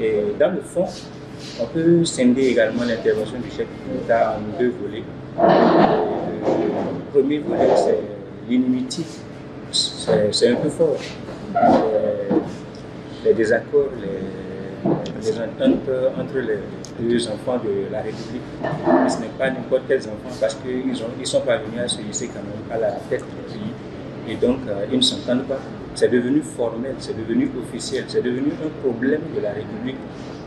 Et dans le fond, on peut scinder également l'intervention du chef d'État en deux volets. Le premier volet, c'est l'inimitié. C'est un peu fort. Les désaccords, les ententes entre les deux enfants de la République. Et ce n'est pas n'importe quels enfants parce qu'ils sont parvenus à se hisser quand même à la tête du pays. Et donc, ils ne s'entendent pas. C'est devenu formel, c'est devenu officiel, c'est devenu un problème de la République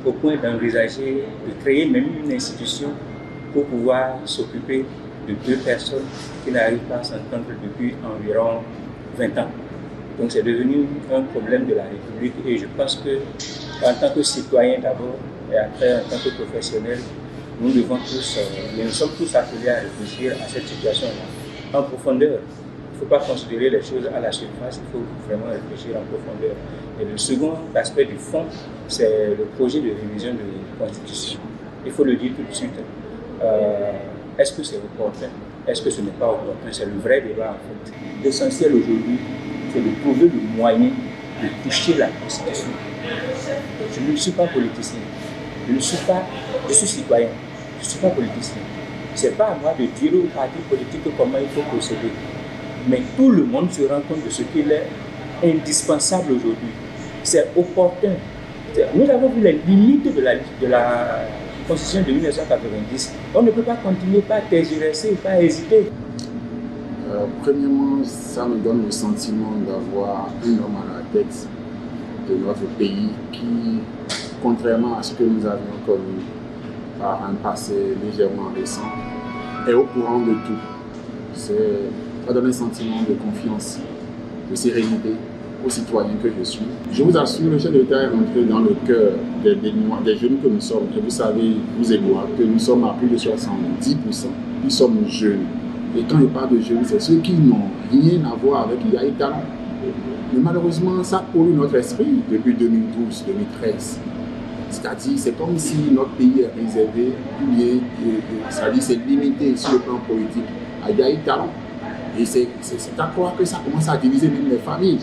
au point d'envisager de créer même une institution pour pouvoir s'occuper de deux personnes qui n'arrivent pas à s'entendre depuis environ 20 ans. Donc c'est devenu un problème de la République et je pense que en tant que citoyen d'abord et après en tant que professionnel, nous sommes tous appelés à réfléchir à cette situation-là en profondeur. Il ne faut pas considérer les choses à la surface, il faut vraiment réfléchir en profondeur. Et le second aspect du fond, c'est le projet de révision de la Constitution. Il faut le dire tout de suite. Est-ce que c'est opportun? Est-ce que ce n'est pas opportun? C'est le vrai débat en fait. L'essentiel aujourd'hui, c'est de trouver le moyen de toucher la Constitution. Je ne suis pas politicien. Je suis citoyen. Je ne suis pas politicien. Ce n'est pas à moi de dire aux partis politiques comment il faut procéder. Mais tout le monde se rend compte de ce qu'il est indispensable aujourd'hui. C'est opportun. Nous avons vu les limites de la Constitution de 1990. On ne peut pas continuer par tergiverser, par hésiter. Premièrement, ça me donne le sentiment d'avoir un homme à la tête de notre pays qui, contrairement à ce que nous avions connu par un passé légèrement récent, est au courant de tout. Ça donne un sentiment de confiance, de sérénité aux citoyens que je suis. Je vous assure, le chef d'État est rentré dans le cœur des jeunes que nous sommes. Et vous savez, vous et moi, que nous sommes à plus de 70%. Nous sommes jeunes. Et quand je parle de jeunes, c'est ceux qui n'ont rien à voir avec l'IA et talent. Mais malheureusement, ça pollue notre esprit depuis 2012-2013. C'est-à-dire, c'est comme si notre pays est réservé, ou bien, c'est-à-dire, c'est limité sur le plan politique à l'IA et talent. Et c'est à croire que ça commence à diviser même les familles.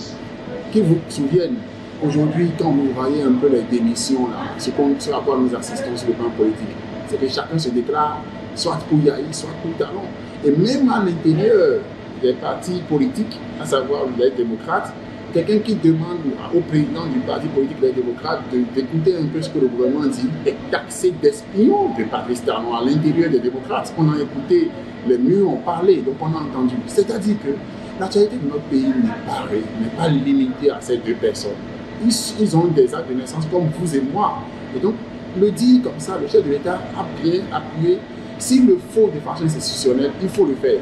Qui vous souviennent, aujourd'hui, quand vous voyez un peu les démissions, là, ce à quoi nous assistons sur le plan politique, c'est que chacun se déclare soit pour Yahi, soit pour Talon. Et même à l'intérieur des partis politiques, à savoir les démocrates, quelqu'un qui demande au président du parti politique des démocrates d'écouter un peu ce que le gouvernement dit est taxé d'espion de Patrice Talon à l'intérieur des démocrates. On a écouté, les murs ont parlé, donc on a entendu. C'est-à-dire que l'actualité de notre pays n'est pas limitée à ces deux personnes. Ils ont des actes de naissance comme vous et moi. Et donc, le dire comme ça, le chef de l'État a bien appuyé. S'il le faut de façon institutionnelle, il faut le faire.